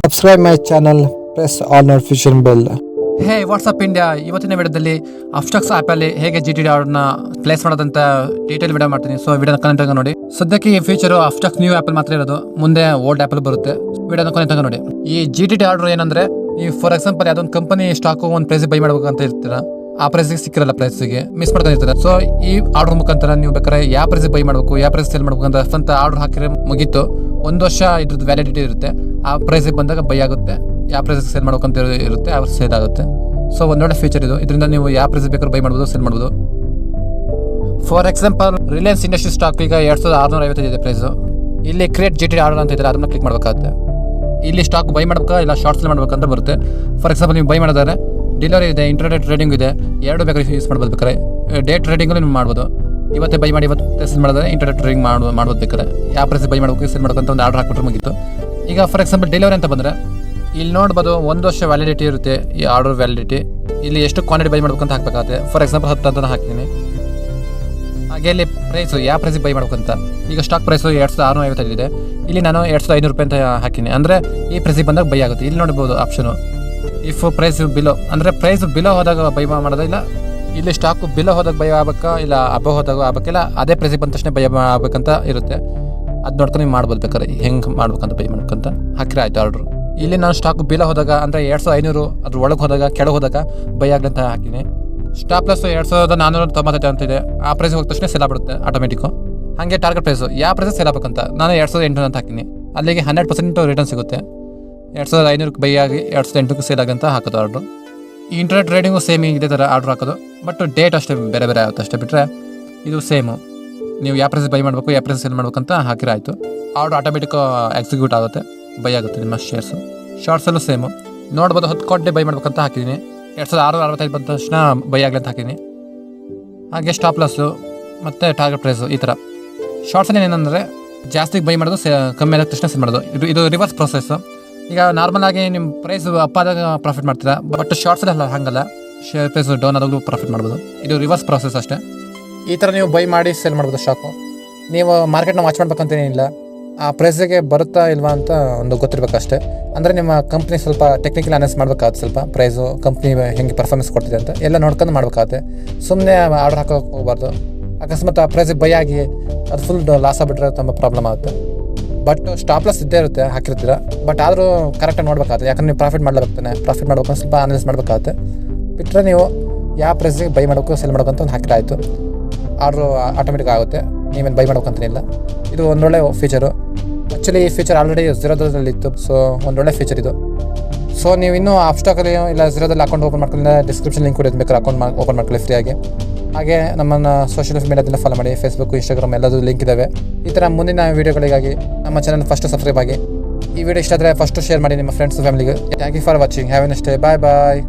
Subscribe my channel, press all notification bell. Hey what's up India, ಇವತ್ತಿನ ವಿಡಿಯೋದಲ್ಲಿ Upstox ಆ್ಯಪಲ್ಲಿ ಹೇಗೆ GTT ಆರ್ಡರ್ನ ಪ್ಲೇಸ್ ಮಾಡೋದಂತ ಡೀಟೇಲ್ ವಿಡಿಯೋ ಮಾಡ್ತೀನಿ. ಸೊ ವಿಡಿಯೋನ ಕನೆಕ್ಟ್ ನೋಡಿ. ಸದ್ಯಕ್ಕೆ ಈ ಫೀಚರು ಅಪ್ಸ್ಟಾಕ್ಸ್ ನ್ಯೂ ಆ್ಯಪಲ್ಲಿ ಮಾತ್ರ ಇರೋದು, ಮುಂದೆ ಓಲ್ಡ್ ಆ್ಯಪಲ್ಲಿ ಬರುತ್ತೆ. ವಿಡಿಯೋನ ಕನೆಕ್ಟ್ ನೋಡಿ. ಈ GTT ಆರ್ಡರ್ ಏನಂದ್ರೆ, ಈ ಫಾರ್ ಎಕ್ಸಾಂಪಲ್ ಯಾವುದೊಂದು ಕಂಪನಿ ಸ್ಟಾಕು ಒಂದು ಪ್ರೈಸ್ ಬೈ ಮಾಡಬೇಕು ಅಂತ ಇರ್ತೀರ, ಆ ಪ್ರೈಸ್ಗೆ ಸಿಕ್ಕಿರಲ್ಲ, ಪ್ರೈಸ್ಗೆ ಮಿಸ್ ಮಾಡ್ಕೊಂಡಿರ್ತಾರೆ. ಸೊ ಈ ಆರ್ಡರ್ ಮುಖಾಂತರ ನೀವು ಬೇಕಾದ್ರೆ ಯಾವ ಪ್ರೈಸ್ ಬೈ ಮಾಡಬೇಕು, ಯಾವ ಪ್ರೈಸ್ ಸೇಲ್ ಮಾಡಬೇಕು ಅಂತ ಆರ್ಡರ್ ಹಾಕಿದ್ರೆ ಮುಗೀತು. 1 ವರ್ಷ ಇದ್ರದ್ದು ವ್ಯಾಲಿಡಿಟಿ ಇರುತ್ತೆ. ಆ ಪ್ರೈಸಿಗೆ ಬಂದಾಗ ಬೈ ಆಗುತ್ತೆ, ಯಾವ ಪ್ರೈಸ್ಗೆ ಸೇಲ್ ಮಾಡ್ಬೇಕಂತ ಇರುತ್ತೆ, ಅವ್ರು ಸೇಲ್ ಆಗುತ್ತೆ. ಸೊ ಒಂದೊಳ್ಳೆ ಫೀಚರ್ ಇದು. ಇದರಿಂದ ನೀವು ಯಾವ ಪ್ರೈಸ್ ಬೇಕಾದ್ರೂ ಬೈ ಮಾಡ್ಬೋದು, ಸೇಲ್ ಮಾಡ್ಬೋದು. For example Reliance industry stock ಈಗ 2655 ಇದೆ ಪ್ರೈಸು. ಇಲ್ಲಿ ಕ್ರಿಯೇಟ್ GTT ಆರ್ಡರ್ ಅಂತ ಇದ್ದಾರೆ, ಅದನ್ನ ಕ್ಲಿಕ್ ಮಾಡಬೇಕಾಗುತ್ತೆ. ಇಲ್ಲಿ ಸ್ಟಾಕ್ ಬೈ ಮಾಡ್ಬೇಕಾ ಇಲ್ಲ ಶಾರ್ಟ್ ಸೇಲ್ ಮಾಡ್ಬೇಕಂತ ಬರುತ್ತೆ. ಫಾರ್ ಎಕ್ಸಾಂಪಲ್ ನೀವು ಬೈ ಮಾಡಿದ್ರೆ ಡಿಲರ್ ಇದೆ, ಇಂಟರ್ನೆಟ್ ಟ್ರೇಡಿಂಗ್ ಇದೆ, ಎರಡು ಬೇಕಾದ್ರೆ ಯೂಸ್ ಮಾಡ್ಬೋದು. ಬೇಕಾದ್ರೆ ಡೇ ಟ್ರೇಡಿಂಗಲ್ಲಿ ನೀವು ಮಾಡ್ಬೋದು. ಇವತ್ತೇ ಬೈ ಮಾಡಿ ಇವತ್ತು ಸೇಲ್ ಮಾಡಿದ್ರೆ ಇಂಟರ್ನೆಟ್ ಟ್ರೇಡಿಂಗ್ ಮಾಡ್ಬೋದು. ಬೇಕಾದ್ರೆ ಯಾವ ಪ್ರೈಸ್ ಬೈ ಮಾಡಬೇಕು, ಸೇಲ್ ಮಾಡ್ಬೇಕಂತ ಒಂದು ಆರ್ಡರ್ ಹಾಕ್ಬಿಟ್ರೆ ಮುಗಿತು. ಈಗ ಫಾರ್ ಎಕ್ಸಾಂಪಲ್ ಡೆಲಿವರಿ ಅಂತ ಬಂದರೆ ಇಲ್ಲಿ ನೋಡ್ಬೋದು 1 ವರ್ಷ ವ್ಯಾಲಿಡಿಟಿ ಇರುತ್ತೆ ಈ ಆರ್ಡರ್ ವ್ಯಾಲಿಡಿಟಿ. ಇಲ್ಲಿ ಎಷ್ಟು ಕ್ವಾಂಟಿಟಿ ಬೈ ಮಾಡ್ಬೇಕಂತ ಹಾಕಬೇಕಾಗುತ್ತೆ. ಫಾರ್ ಎಕ್ಸಾಂಪಲ್ 10 ಅಂತ ಹಾಕ್ತೀನಿ. ಹಾಗೆ ಇಲ್ಲಿ ಪ್ರೈಸು ಯಾವ ಪ್ರೈಸಿಗೆ ಬೈ ಮಾಡ್ಬೇಕಂತ, ಈಗ ಸ್ಟಾಕ್ ಪ್ರೈಸು 2655 ಇದೆ. ಇಲ್ಲಿ ನಾನು 2500 ರೂಪಾಯಿ ಅಂತ ಹಾಕಿನಿ, ಅಂದರೆ ಈ ಪ್ರೈಸಿಗೆ ಬಂದಾಗ ಬೈ ಆಗುತ್ತೆ. ಇಲ್ಲಿ ನೋಡ್ಬೋದು ಆಪ್ಷನು ಇಫ್ ಪ್ರೈಸ್ ಬಿಲೋ, ಅಂದರೆ ಪ್ರೈಸ್ ಬಿಲೋ ಹೋದಾಗ ಬೈ ಮಾಡೋದಿಲ್ಲ. ಇಲ್ಲಿ ಸ್ಟಾಕು ಬಿಲೋ ಹೋದಾಗ ಬೈ ಆಗ್ಬೇಕಾ ಇಲ್ಲ ಅಬೋ ಹೋದಾಗ ಆಗ್ಬೇಕಿಲ್ಲ, ಅದೇ ಪ್ರೈಸಿಗೆ ಬಂದ ತಕ್ಷಣ ಬೈ ಆಗ್ಬೇಕಂತ ಇರುತ್ತೆ. ಅದು ನೋಡ್ಕೊಂಡು ನೀವು ಮಾಡ್ಬೋದು. ಬೇಕಾದ್ರೆ ಹೆಂಗೆ ಮಾಡ್ಬೇಕಂತ ಬೈ ಮಾಡ್ಬೇಕಂತ ಹಾಕಿರ ಆಯ್ತು ಆರ್ಡ್ರು. ಇಲ್ಲಿ ನಾನು ಸ್ಟಾಕ್ ಬಿಲೋ ಹೋದಾಗ ಅಂದರೆ 2500 ಅದ್ರ ಒಳಗೆ ಹೋದಾಗ ಕೆಳಗೆ ಹೋದಾಗ ಬೈ ಆಗಲಿ ಅಂತ ಹಾಕಿನಿ. ಸ್ಟಾಪ್ ಪ್ಲಸ್ 2495 ಅಂತಿದೆ, ಆ ಪ್ರೈಸ್ ಹೋದ ತಕ್ಷಣ ಸೇಲ್ ಆಗ್ಬಿಡುತ್ತೆ ಆಟೋಮೆಟಿಕ್ಕು. ಹಾಗೆ ಟಾರ್ಗೆಟ್ ಪ್ರೈಸು ಯಾವ ಪ್ರೈಸ್ ಸೇಲ್ ಆಗ್ಬೇಕಂತ ನಾನು 2800 ಅಂತ ಹಾಕಿನಿ. ಅಲ್ಲಿಗೆ 100% ರಿಟರ್ನ್ ಸಿಗುತ್ತೆ. 2500 ಬೈ ಆಗಿ 2800 ಸೇಲ್ ಆಗಿ ಅಂತ ಹಾಕೋದು ಆರ್ಡ್ರು. ಈ ಇಂಟರ್ನೆಟ್ ಟ್ರೇಡಿಂಗು ಸೇಮ್ ಇದೇ ಥರ ಆರ್ಡ್ರ್ ಹಾಕೋದು, ಬಟ್ ಡೇಟ್ ಅಷ್ಟೇ ಬೇರೆ ಬೇರೆ ಆಗುತ್ತೆ ಅಷ್ಟೇ. ಬಿಟ್ಟರೆ ಇದು ಸೇಮು, ನೀವು ಯಾವ ಪ್ರೈಸ್ ಬೈ ಮಾಡಬೇಕು, ಯಾವ ಪ್ರೈಸ್ ಸೇಲ್ ಮಾಡ್ಬೇಕಂತ ಹಾಕಿರ ಆಯಿತು. ಆರ್ಡ್ರ್ ಆಟೋಮೆಟಿಕ್ ಎಕ್ಸಿಕ್ಯೂಟ್ ಆಗುತ್ತೆ, ಬೈ ಆಗುತ್ತೆ ನಿಮ್ಮ ಶೇರ್ಸು. ಶಾರ್ಟ್ಸಲ್ಲೂ ಸೇಮು ನೋಡ್ಬೋದು. 10 ಕ್ವಾಂಟಿಟಿ ಬೈ ಮಾಡ್ಬೇಕಂತ ಹಾಕಿದ್ದೀನಿ. 2665 ಬಂದ ತಕ್ಷಣ ಬೈ ಆಗಲಿ ಅಂತ ಹಾಕಿದ್ದೀನಿ. ಹಾಗೆ ಸ್ಟಾಪ್ ಲಾಸು ಮತ್ತು ಟಾರ್ಗೆಟ್ ಪ್ರೈಸು ಈ ಥರ. ಶಾರ್ಟ್ಸಲ್ಲಿ ಏನಂದರೆ ಜಾಸ್ತಿ ಬೈ ಮಾಡೋದು, ಕಮ್ಮಿ ಆದ ತಕ್ಷಣ ಸೇಲ್ ಮಾಡೋದು. ಇದು ರಿವರ್ಸ್ ಪ್ರೊಸೆಸ್ಸು. ಈಗ ನಾರ್ಮಲ್ ಆಗಿ ನಿಮ್ಮ ಪ್ರೈಸ್ ಅಪ್ ಆದಾಗ ಪ್ರಾಫಿಟ್ ಮಾಡ್ತೀರಾ, ಬಟ್ ಶಾರ್ಟ್ಸಲ್ಲಿ ಅಲ್ಲ, ಹಾಗಲ್ಲ. ಶೇರ್ ಪ್ರೈಸ್ ಡೌನ್ ಆದಾಗಲೂ ಪ್ರಾಫಿಟ್ ಮಾಡ್ಬೋದು. ಇದು ರಿವರ್ಸ್ ಪ್ರೊಸೆಸ್ ಅಷ್ಟೇ. ಈ ಥರ ನೀವು ಬೈ ಮಾಡಿ ಸೇಲ್ ಮಾಡ್ಬೋದು ಸ್ಟಾಕು. ನೀವು ಮಾರ್ಕೆಟ್ನ ವಾಚ್ ಮಾಡ್ಬೇಕಂತೇನಿಲ್ಲ, ಆ ಪ್ರೈಸಿಗೆ ಬರುತ್ತಾ ಇಲ್ವಾ ಅಂತ ಒಂದು ಗೊತ್ತಿರಬೇಕಷ್ಟೇ. ಅಂದರೆ ನಿಮ್ಮ ಕಂಪ್ನಿ ಸ್ವಲ್ಪ ಟೆಕ್ನಿಕಲ್ ಅನಲೈಸ್ ಮಾಡಬೇಕಾಗುತ್ತೆ. ಸ್ವಲ್ಪ ಪ್ರೈಸು ಕಂಪ್ನಿ ಹೆಂಗೆ ಪರ್ಫಾರ್ಮೆನ್ಸ್ ಕೊಡ್ತಿದೆ ಅಂತ ಎಲ್ಲ ನೋಡ್ಕೊಂಡು ಮಾಡಬೇಕಾಗುತ್ತೆ. ಸುಮ್ಮನೆ ಆರ್ಡರ್ ಹಾಕೋಕೆ ಹೋಗ್ಬಾರ್ದು. ಅಕಸ್ಮಾತ್ ಆ ಪ್ರೈಸಿಗೆ ಬೈ ಆಗಿ ಅದು ಫುಲ್ ಲಾಸ್ ಆಗಿಬಿಟ್ರೆ ತುಂಬ ಪ್ರಾಬ್ಲಮ್ ಆಗುತ್ತೆ. ಬಟ್ ಸ್ಟಾಪ್ ಲಾಸ್ ಇದ್ದೇ ಇರುತ್ತೆ, ಹಾಕಿರ್ತೀರ. ಬಟ್ ಆದರೂ ಕರೆಕ್ಟಾಗಿ ನೋಡ್ಬೇಕಾಗುತ್ತೆ, ಯಾಕಂದ್ರೆ ನೀವು ಪ್ರಾಫಿಟ್ ಮಾಡಲೇಬೇಕಾನೆ. ಪ್ರಾಫಿಟ್ ಮಾಡ್ಬೇಕಂದ್ರೆ ಸ್ವಲ್ಪ ಅನಲೈಸ್ ಮಾಡಬೇಕಾಗುತ್ತೆ. ಬಿಟ್ಟರೆ ನೀವು ಯಾವ ಪ್ರೈಸಿಗೆ ಬೈ ಮಾಡಬೇಕು, ಸೇಲ್ ಮಾಡಬೇಕು ಅಂತ ಒಂದು ಹಾಕಿರ ಆಯಿತು, ಆರ್ಡ್ರು ಆಟೋಮೆಟಿಕ್ ಆಗುತ್ತೆ. ನೀವೇನು ಬೈ ಮಾಡ್ಬೇಕಂತೇನಿಲ್ಲ. ಇದು ಒಂದೊಳ್ಳೆ ಫೀಚರು. ಆ್ಯಕ್ಚುಲಿ ಈ ಫೀಚರ್ ಆಲ್ರೆಡಿ ಝೀರೋದಲ್ಲಿ ಇತ್ತು. ಸೊ ಒಂದೊಳ್ಳೆ ಫೀಚರ್ ಇದು. ಸೊ ನೀವು ಇನ್ನೂ ಅಪ್ಸ್ಟಾಕಲ್ಲಿ ಇಲ್ಲ ಝೀರೋದಲ್ಲಿ ಅಕೌಂಟ್ ಓಪನ್ ಮಾಡ್ಕೊಳ್ಳಿ, ಡಿಸ್ಕ್ರಿಪ್ಷನ್ ಲಿಂಕ್ ಕೊಡೋದು ಬೇಕಾದ್ರೆ ಅಕೌಂಟ್ ಓಪನ್ ಮಾಡ್ಕೊಳ್ಳಿ ಫ್ರೀಯಾಗಿ. ಹಾಗೆ ನಮ್ಮನ್ನು ಸೋಷಿಯಲ್ ಮೀಡಿಯಾದಿಂದ ಫಾಲೋ ಮಾಡಿ, ಫೇಸ್ಬುಕ್, ಇನ್ಸ್ಟಾಗ್ರಾಮ್ ಎಲ್ಲದೂ ಲಿಂಕ್ ಇದ್ದಾವೆ. ಈ ಥರ ಮುಂದಿನ ವೀಡಿಯೋಗಳಿಗಾಗಿ ನಮ್ಮ ಚಾನಲ್ ಫಸ್ಟ್ ಸಬ್ಸ್ಕ್ರೈಬ್ ಆಗಿ. ಈ ವಿಡಿಯೋ ಇಷ್ಟ ಆದರೆ ಫಸ್ಟು ಶೇರ್ ಮಾಡಿ ನಿಮ್ಮ ಫ್ರೆಂಡ್ಸ್ ಫ್ಯಾಮಿಲಿಗೆ. Thank you for watching. Have a nice day. Bye bye.